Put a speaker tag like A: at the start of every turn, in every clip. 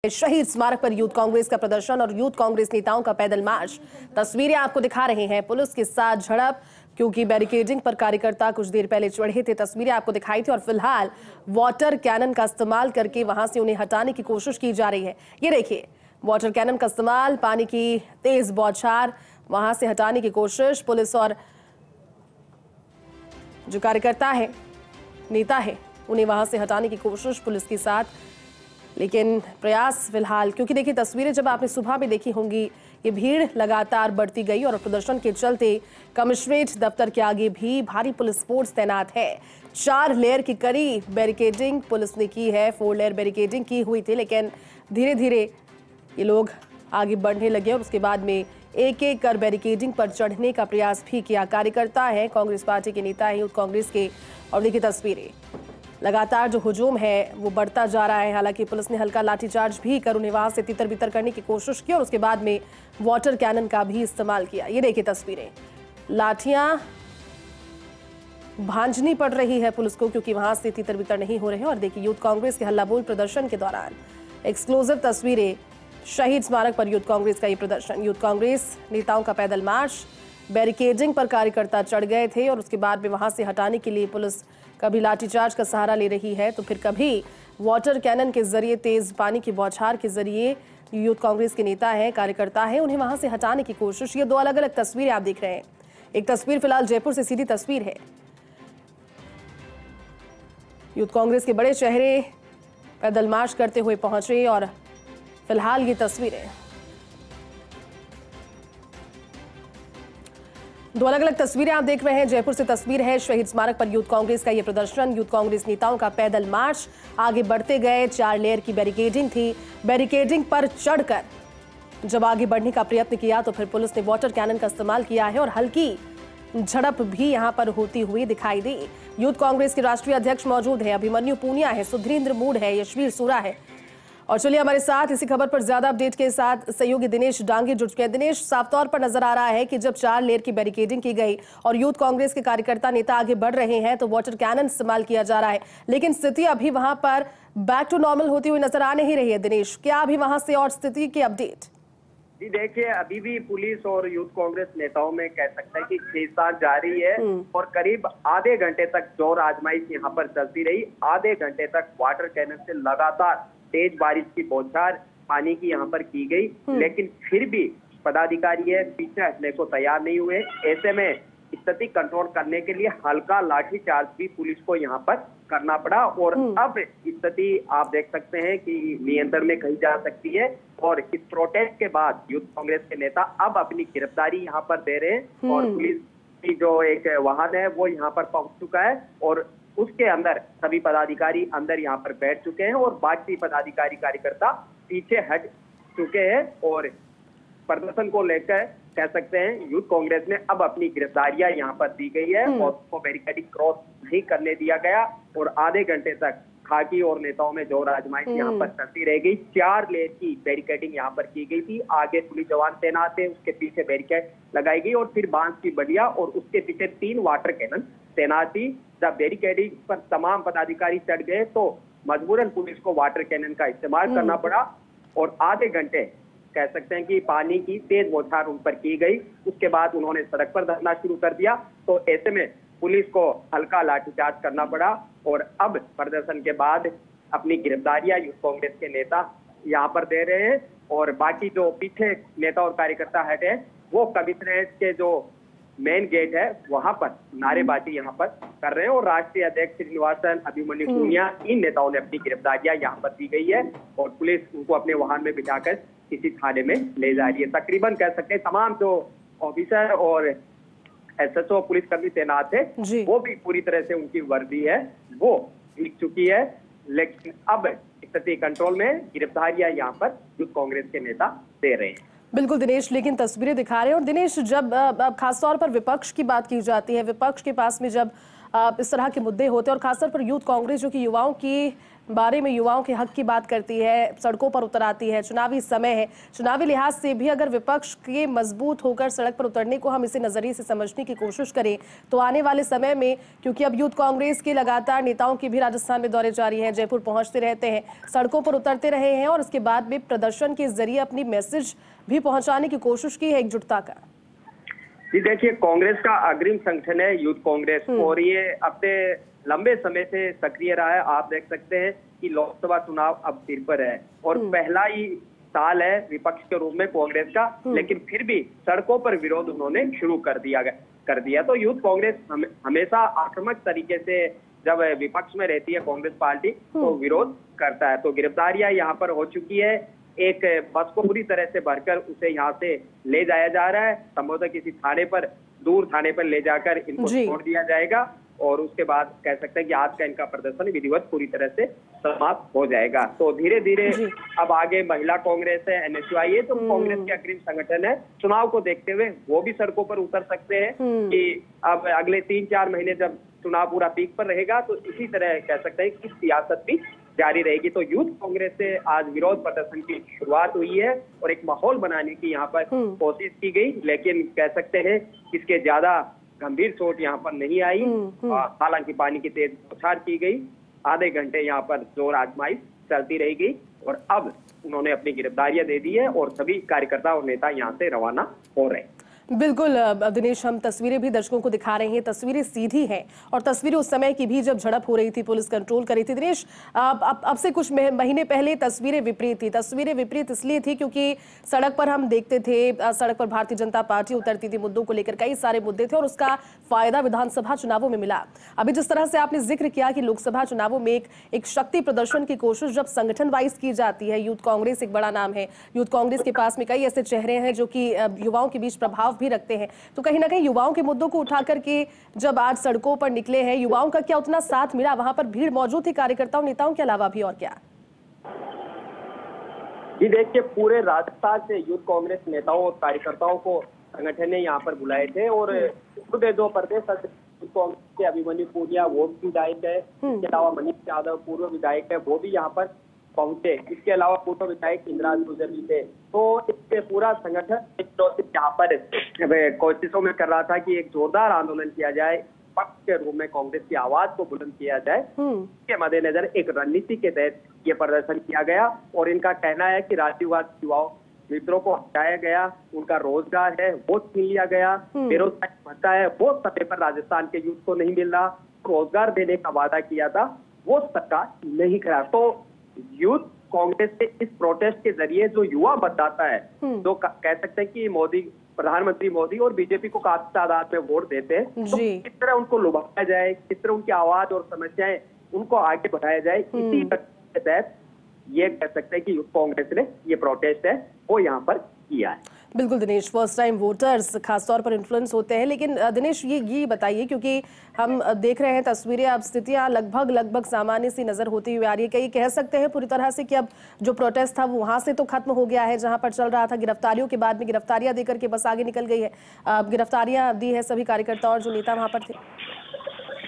A: शहीद स्मारक पर यूथ कांग्रेस का प्रदर्शन और यूथ कांग्रेस नेताओं का पैदल मार्च। तस्वीरें आपको दिखा रहे हैं। पुलिस के साथ झड़प, क्योंकि बैरिकेडिंग पर कार्यकर्ता कुछ देर पहले चढ़े थे। तस्वीरें आपको दिखाई थी और फिलहाल वाटर कैनन का इस्तेमाल करके वहां से उन्हें हटाने की कोशिश की जा रही है। ये देखिए, वाटर कैनन का इस्तेमाल, पानी की तेज बौछार, वहां से हटाने की कोशिश। पुलिस और जो कार्यकर्ता है, नेता है, उन्हें वहां से हटाने की कोशिश पुलिस के साथ, लेकिन प्रयास फिलहाल, क्योंकि देखिए तस्वीरें जब आपने सुबह में देखी होंगी, ये भीड़ लगातार बढ़ती गई और प्रदर्शन के चलते कमिश्नरेट दफ्तर के आगे भी भारी पुलिस फोर्स तैनात है। 4 लेयर की कड़ी बैरिकेडिंग पुलिस ने की है। 4 लेयर बैरिकेडिंग की हुई थी, लेकिन धीरे धीरे ये लोग आगे बढ़ने लगे और उसके बाद में एक एक कर बैरिकेडिंग पर चढ़ने का प्रयास भी किया। कार्यकर्ता है, कांग्रेस पार्टी के नेता है, यूथ कांग्रेस के, और देखिए तस्वीरें, लगातार जो हुजूम है वो बढ़ता जा रहा है। हालांकि पुलिस ने हल्का लाठीचार्ज भी कर उन्हें वहां से तितर बितर करने की कोशिश की और उसके बाद में वाटर कैनन का भी इस्तेमाल किया। ये देखिए तस्वीरें, लाठियां भांजनी पड़ रही है पुलिस को, क्योंकि वहां से तितर बितर नहीं हो रहे हैं। और देखिए यूथ कांग्रेस के हल्ला बोल प्रदर्शन के दौरान एक्सक्लूसिव तस्वीरें, शहीद स्मारक पर यूथ कांग्रेस का ये प्रदर्शन, यूथ कांग्रेस नेताओं का पैदल मार्च। बैरिकेडिंग पर कार्यकर्ता चढ़ गए थे और उसके बाद में वहां से हटाने के लिए पुलिस कभी लाठीचार्ज का सहारा ले रही है तो फिर कभी वाटर कैनन के जरिए, तेज पानी की बौछार के जरिए यूथ कांग्रेस के नेता हैं, कार्यकर्ता हैं, उन्हें वहां से हटाने की कोशिश। ये 2 अलग अलग तस्वीरें आप देख रहे हैं। एक तस्वीर फिलहाल जयपुर से सीधी तस्वीर है, यूथ कांग्रेस के बड़े चेहरे पैदल मार्च करते हुए पहुंचे और फिलहाल ये तस्वीरें, 2 अलग अलग तस्वीरें आप देख रहे हैं। जयपुर से तस्वीर है, शहीद स्मारक पर यूथ कांग्रेस का यह प्रदर्शन, यूथ कांग्रेस नेताओं का पैदल मार्च। आगे बढ़ते गए, 4 लेयर की बैरिकेडिंग थी। बैरिकेडिंग पर चढ़कर जब आगे बढ़ने का प्रयत्न किया तो फिर पुलिस ने वाटर कैनन का इस्तेमाल किया है और हल्की झड़प भी यहां पर होती हुई दिखाई दी। यूथ कांग्रेस के राष्ट्रीय अध्यक्ष मौजूद है, अभिमन्यु पूनिया है, सुधीरेंद्र मूड है, यशवीर सूरा है। और चलिए हमारे साथ इसी खबर पर ज्यादा अपडेट के साथ सहयोगी दिनेश डांगे जुड़ चुके हैं। दिनेश, साफ तौर पर नजर आ रहा है कि जब 4 लेयर की बैरिकेडिंग की गई और यूथ कांग्रेस के कार्यकर्ता नेता आगे बढ़ रहे हैं तो वाटर कैनन इस्तेमाल किया जा रहा है, लेकिन स्थिति अभी वहां पर बैक टू नॉर्मल होती हुई नजर आ नहीं रही है। दिनेश, क्या अभी वहां से और स्थिति की अपडेट?
B: जी देखिए, अभी भी पुलिस और यूथ कांग्रेस नेताओं में कह सकते हैं कि खींचतान जारी है और करीब आधे घंटे तक जोर आजमाइश यहाँ पर चलती रही। आधे घंटे तक वाटर कैनन से लगातार तेज बारिश की बौछार पानी की यहाँ पर की गई, लेकिन फिर भी पदाधिकारी है पीछे हटने को तैयार नहीं हुए। ऐसे में स्थिति कंट्रोल करने के लिए हल्का लाठीचार्ज भी पुलिस को यहाँ पर करना पड़ा और अब स्थिति आप देख सकते हैं कि नियंत्रण में कही जा सकती है। और इस प्रोटेस्ट के बाद यूथ कांग्रेस के नेता अब अपनी गिरफ्तारी यहाँ पर दे रहे हैं और पुलिस की जो एक वाहन है वो यहाँ पर पहुंच चुका है और उसके अंदर सभी पदाधिकारी अंदर यहाँ पर बैठ चुके हैं और बाकी पदाधिकारी कार्यकर्ता पीछे हट चुके हैं। और प्रदर्शन को लेकर कह सकते हैं यूथ कांग्रेस ने अब अपनी गिरफ्तारियां यहाँ पर दी गई है और उसको बैरिकेडिंग क्रॉस नहीं करने दिया गया और आधे घंटे तक खाकी और नेताओं में जोर आजमाइश यहाँ पर चलती रह गई। 4 लेयर की बैरिकेडिंग यहाँ पर की गई थी। आगे पुलिस जवान तैनात थे, उसके पीछे बैरिकेड लगाई गई और फिर बांस की बलिया और उसके पीछे 3 वाटर कैनन तैनात थी। जब बैरिकेडिंग पर तमाम पदाधिकारी चढ़ गए तो मजबूरन पुलिस को वाटर कैनन का इस्तेमाल करना पड़ा और आधे घंटे कह सकते हैं कि पानी की तेज बौछार उन पर की गई। उसके बाद उन्होंने सड़क पर धरना शुरू कर दिया, तो ऐसे में पुलिस को हल्का लाठीचार्ज करना पड़ा और अब प्रदर्शन के बाद अपनी गिरफ्तारियां यूथ कांग्रेस के नेता यहाँ पर दे रहे हैं और बाकी जो पीछे नेता और कार्यकर्ता हटे वो कमिश्नरेट के जो मेन गेट है वहां पर नारेबाजी यहाँ पर कर रहे हैं और राष्ट्रीय अध्यक्ष श्रीनिवासन, अभिमन्यु पूनिया, इन नेताओं ने अपनी गिरफ्तारियां यहाँ पर दी गई है और पुलिस उनको अपने वाहन में बिठाकर किसी थाने में ले जा रही है। तकरीबन कह सकते हैं तमाम जो ऑफिसर और एसएचओ पुलिसकर्मी तैनात है वो भी पूरी तरह से उनकी वर्दी है वो लिख चुकी है, लेकिन अब स्थिति कंट्रोल में, गिरफ्तारियां यहाँ पर यूथ कांग्रेस के नेता दे रहे हैं।
A: बिल्कुल दिनेश, लेकिन तस्वीरें दिखा रहे हैं। और दिनेश, जब खासतौर पर विपक्ष की बात की जाती है, विपक्ष के पास में जब इस तरह के मुद्दे होते हैं और खासतौर पर यूथ कांग्रेस जो कि युवाओं की बारे में, युवाओं के हक की बात करती है, सड़कों पर उतर आती है। चुनावी समय है, चुनावी लिहाज से भी अगर विपक्ष के मजबूत होकर सड़क पर उतरने को हम इसी नजरिए से समझने की कोशिश करें तो आने वाले समय में, क्योंकि अब यूथ कांग्रेस के लगातार नेताओं की भी राजस्थान में दौरे जारी हैं, जयपुर पहुंचते रहते हैं, सड़कों पर उतरते रहे हैं और उसके बाद भी प्रदर्शन के जरिए अपनी मैसेज भी पहुंचाने की कोशिश की है एकजुटता का।
B: जी देखिए, कांग्रेस का अग्रिम संगठन है यूथ कांग्रेस और ये अपने लंबे समय से सक्रिय रहा है। आप देख सकते हैं कि लोकसभा चुनाव अब सिर पर है और पहला ही साल है विपक्ष के रूप में कांग्रेस का, लेकिन फिर भी सड़कों पर विरोध उन्होंने शुरू कर दिया। तो यूथ कांग्रेस हमेशा आक्रामक तरीके से जब विपक्ष में रहती है कांग्रेस पार्टी तो विरोध करता है। तो गिरफ्तारियां यहाँ पर हो चुकी है, एक बस को पूरी तरह से भरकर उसे यहाँ से ले जाया जा रहा है, संभवतः किसी थाने पर, दूर थाने पर ले जाकर इनको छोड़ दिया जाएगा और उसके बाद कह सकते हैं कि आज का इनका प्रदर्शन विधिवत पूरी तरह से समाप्त हो जाएगा। तो धीरे धीरे अब आगे महिला कांग्रेस है, NSUI है, तो कांग्रेस के अग्रिम संगठन है, चुनाव को देखते हुए वो भी सड़कों पर उतर सकते हैं कि अब अगले 3-4 महीने जब चुनाव पूरा पीक पर रहेगा तो इसी तरह कह सकते हैं कि सियासत भी जारी रहेगी। तो यूथ कांग्रेस से आज विरोध प्रदर्शन की शुरुआत हुई है और एक माहौल बनाने की यहाँ पर कोशिश की गई, लेकिन कह सकते हैं इसके ज्यादा गंभीर चोट यहाँ पर नहीं आई। हालांकि पानी की तेज बौछार की गई, आधे घंटे यहाँ पर जोर आजमाइश चलती रह गई और अब उन्होंने अपनी गिरफ्तारियां दे दी है और सभी कार्यकर्ता और नेता यहाँ से रवाना हो रहे हैं।
A: बिल्कुल दिनेश, हम तस्वीरें भी दर्शकों को दिखा रहे हैं, तस्वीरें सीधी हैं और तस्वीरें उस समय की भी जब झड़प हो रही थी, पुलिस कंट्रोल कर रही थी। दिनेश, अब से कुछ महीने पहले तस्वीरें विपरीत थी। तस्वीरें विपरीत इसलिए थी क्योंकि सड़क पर हम देखते थे, सड़क पर भारतीय जनता पार्टी उतरती थी, मुद्दों को लेकर कई सारे मुद्दे थे और उसका फायदा विधानसभा चुनावों में मिला। अभी जिस तरह से आपने जिक्र किया कि लोकसभा चुनावों में एक शक्ति प्रदर्शन की कोशिश जब संगठन वाइज की जाती है, यूथ कांग्रेस एक बड़ा नाम है, यूथ कांग्रेस के पास में कई ऐसे चेहरे हैं जो कि युवाओं के बीच प्रभाव भी रखते हैं, तो कहीं ना कहीं युवाओं के मुद्दों को उठा करके जब आज सड़कों पर निकले हैं, युवाओं का क्या उतना साथ मिला? वहां पर भीड़ मौजूद थी कार्यकर्ताओं नेताओं के अलावा भी, और क्या?
B: जी देखिए, पूरे राजस्थान से यूथ कांग्रेस नेताओं और कार्यकर्ताओं को संगठन ने यहाँ पर बुलाए थे और पूरे 2 प्रदेश कांग्रेस के अभिमन्यु पूनिया वो भी विधायक है, इसके अलावा मनीष यादव पूर्व विधायक है, वो भी यहाँ पर पहुंचे। इसके अलावा पूर्व विधायक इंद्राज गुर्जर भी थे। तो इससे पूरा संगठन यहाँ पर कोशिशों में कर रहा था कि एक जोरदार आंदोलन किया जाए, पक्ष के रूप में कांग्रेस की आवाज को बुलंद किया जाए। इसके मद्देनजर एक रणनीति के तहत ये प्रदर्शन किया गया और इनका कहना है कि राष्ट्रवाद युवाओं मित्रों को हटाया गया, उनका रोजगार है वो छीन लिया गया, बेरोजगारी भत्ता है वो समय पर राजस्थान के यूथ को नहीं मिल रहा, रोजगार देने का वादा किया था वो सरकार नहीं करा। तो यूथ कांग्रेस से इस प्रोटेस्ट के जरिए जो युवा मतदाता है, जो कह सकते हैं कि मोदी, प्रधानमंत्री मोदी और बीजेपी को काफी तादाद में वोट देते हैं, तो किस तरह उनको लुभाया जाए, किस तरह उनकी आवाज और समस्याएं उनको आगे बढ़ाया जाए, इसी के तहत ये कह सकते हैं कि यूथ कांग्रेस ने ये प्रोटेस्ट है वो यहाँ पर किया है।
A: बिल्कुल दिनेश, फर्स्ट टाइम वोटर्स खासतौर पर इन्फ्लुएंस होते हैं, लेकिन दिनेश ये बताइए, क्योंकि हम देख रहे हैं तस्वीरें, अब स्थितियां लगभग सामान्य सी नजर होती हुई आ रही है। कई कह सकते हैं पूरी तरह से कि अब जो प्रोटेस्ट था वो वहां से तो खत्म हो गया है जहां पर चल रहा था, गिरफ्तारियों के बाद में गिरफ्तारियां देकर के बस आगे निकल गई है, गिरफ्तारियां दी है सभी कार्यकर्ता और जो नेता वहां पर थे।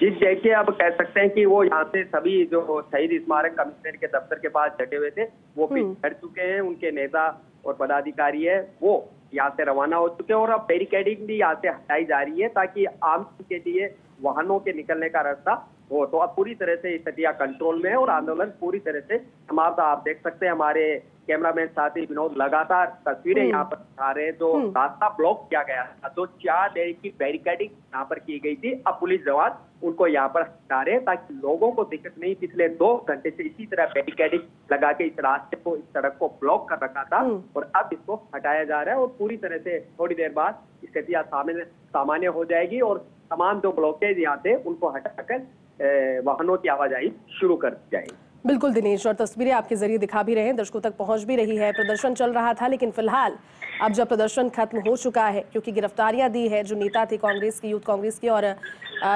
B: जी देखिए, अब कह सकते हैं कि वो यहाँ से सभी जो शहीद स्मारक कमिश्नर के दफ्तर के पास डटे हुए थे वो पीछे हट चुके हैं, उनके नेता और पदाधिकारी है वो यहाँ से रवाना हो चुके हैं और अब बैरिकेडिंग भी यहाँ से हटाई जा रही है ताकि आम के लिए वाहनों के निकलने का रास्ता हो। तो अब पूरी तरह से स्थितियां कंट्रोल में है और आंदोलन पूरी तरह से समाप्त। आप देख सकते हैं हमारे कैमरामैन साथी विनोद लगातार तस्वीरें यहाँ पर दिखा रहे हैं। जो रास्ता ब्लॉक किया गया था, तो 4 देर की बैरिकेडिंग यहाँ पर की गई थी, अब पुलिस जवान उनको यहाँ पर हटा रहे हैं ताकि लोगों को दिक्कत नहीं। पिछले 2 घंटे से इसी तरह बैरिकेडिंग लगा के इस रास्ते को, इस सड़क को ब्लॉक कर रखा था और अब इसको हटाया जा रहा है और पूरी तरह से थोड़ी देर बाद स्थितियां सामान्य हो जाएगी और तमाम जो ब्लॉकेज यहाँ थे उनको हटाकर वाहनों की आवाजाही शुरू कर दी जाएगी।
A: बिल्कुल दिनेश, और तस्वीरें आपके जरिए दिखा भी रहे हैं, दर्शकों तक पहुंच भी रही है। प्रदर्शन चल रहा था लेकिन फिलहाल अब जब प्रदर्शन खत्म हो चुका है, क्योंकि गिरफ्तारियां दी है जो नेता थे कांग्रेस की, यूथ कांग्रेस की, और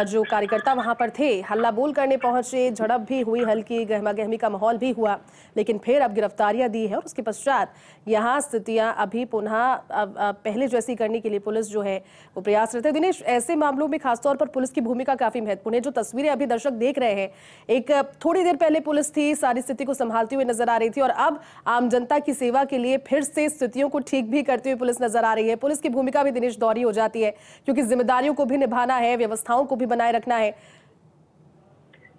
A: जो कार्यकर्ता वहां पर थे हल्ला बोल करने पहुंचे, झड़प भी हुई, हल्की गहमा गहमी का माहौल भी हुआ, लेकिन फिर अब गिरफ्तारियां दी है और उसके पश्चात यहाँ स्थितियां अभी पुनः पहले जैसी करने के लिए पुलिस जो है वो प्रयासरत है। दिनेश, ऐसे मामलों में खासतौर पर पुलिस की भूमिका काफी महत्वपूर्ण है। जो तस्वीरें अभी दर्शक देख रहे हैं, एक थोड़ी देर पहले पुलिस थी, सारी स्थिति को संभालती हुई नजर आ रही थी और अब आम जनता की सेवा के लिए फिर से स्थितियों को ठीक भी करती हुई पुलिस नजर आ रही है। पुलिस की भूमिका भी दिनेश दोहरी हो जाती है, क्योंकि जिम्मेदारियों को भी निभाना है, व्यवस्थाओं को भी बनाए रखना है।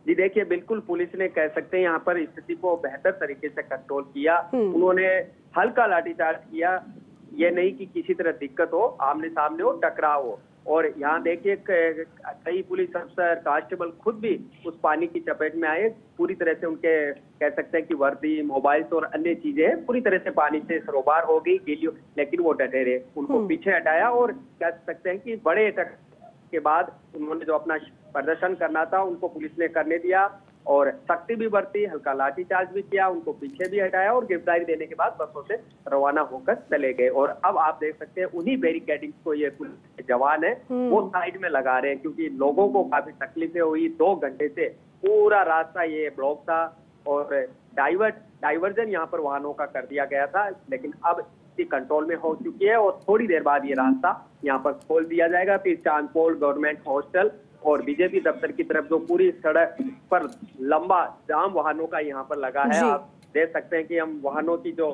B: जी देखिए, बिल्कुल पुलिस ने कह सकते हैं यहाँ पर स्थिति को बेहतर तरीके से कंट्रोल किया। उन्होंने हल्का लाठीचार्ज किया, ये नहीं कि किसी तरह दिक्कत हो, आमने सामने हो, टकराव हो। और यहाँ देखिए कई पुलिस अफसर, कांस्टेबल खुद भी उस पानी की चपेट में आए। पूरी तरह से उनके कह सकते हैं कि वर्दी, मोबाइल्स और अन्य चीजें पूरी तरह से पानी से सरोबार हो गई, गीली, लेकिन वो डटे रहे। उनको पीछे हटाया और कह सकते हैं कि बड़े के बाद उन्होंने जो अपना प्रदर्शन करना था उनको पुलिस ने करने दिया और सख्ती भी बरती, हल्का लाठीचार्ज भी किया, उनको पीछे भी हटाया और गिरफ्तारी देने के बाद बसों से रवाना होकर चले गए। और अब आप देख सकते हैं उन्हीं बैरिकेडिंग को ये पुलिस के जवान है वो साइड में लगा रहे हैं, क्योंकि लोगों को काफी तकलीफें हुई। 2 घंटे से पूरा रास्ता ये ब्लॉक था और डाइवर्जन यहाँ पर वाहनों का कर दिया गया था, लेकिन अब कंट्रोल में हो चुकी है और थोड़ी देर बाद ये रास्ता यहाँ पर खोल दिया जाएगा। फिर चांदपोल गवर्नमेंट हॉस्टल और बीजेपी दफ्तर की तरफ जो पूरी सड़क पर लंबा जाम वाहनों का यहाँ पर लगा है, आप देख सकते हैं कि हम वाहनों की जो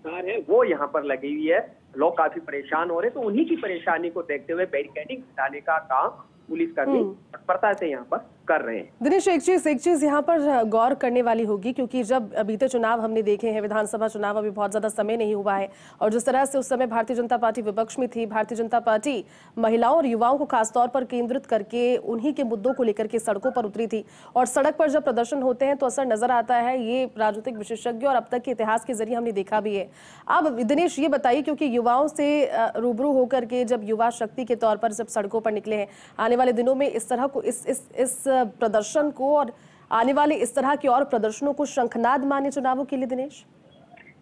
B: कार है वो यहाँ पर लगी हुई है। लोग काफी परेशान हो रहे हैं, तो उन्हीं की परेशानी को देखते हुए बैरिकेडिंग हटाने का काम पुलिसकर्मी तत्परता से यहाँ पर कर रहे हैं।
A: दिनेश, एक चीज यहाँ पर गौर करने वाली होगी, क्योंकि जब बीते चुनाव हमने देखे हैं, विधानसभा चुनाव अभी बहुत ज्यादा समय नहीं हुआ है, और जिस तरह से उस समय भारतीय जनता पार्टी विपक्ष में थी, भारतीय जनता पार्टी महिलाओं और युवाओं को खासतौर पर केंद्रित करके उन्हीं के मुद्दों को लेकर के सड़कों पर उतरी थी। और सड़क पर जब प्रदर्शन होते हैं तो असर नजर आता है, ये राजनीतिक विशेषज्ञ और अब तक के इतिहास के जरिए हमने देखा भी है। अब दिनेश ये बताइए, क्योंकि युवाओं से रूबरू होकर के जब युवा शक्ति के तौर पर जब सड़कों पर निकले हैं, आने वाले दिनों में इस तरह को इस प्रदर्शन को और आने वाले इस तरह के और प्रदर्शनों को शंखनाद माने चुनावों के लिए? दिनेश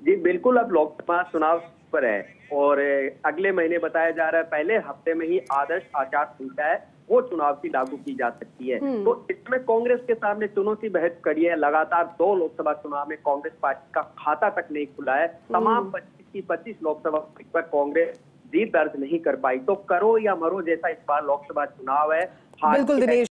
B: जी बिल्कुल, अब लोकसभा चुनाव पर है और अगले महीने बताया जा रहा है, पहले हफ्ते में ही आदर्श आचार संहिता है वो चुनाव की लागू की जा सकती है। तो इसमें कांग्रेस के सामने चुनौती बेहद कड़ी है। लगातार 2 लोकसभा चुनाव में कांग्रेस पार्टी का खाता तक नहीं खुला है। तमाम 25 की 25 लोकसभा सीट पर कांग्रेस जीत दर्ज नहीं कर पाई। तो करो या मरो जैसा इस बार लोकसभा चुनाव है।
A: बिल्कुल दिनेश।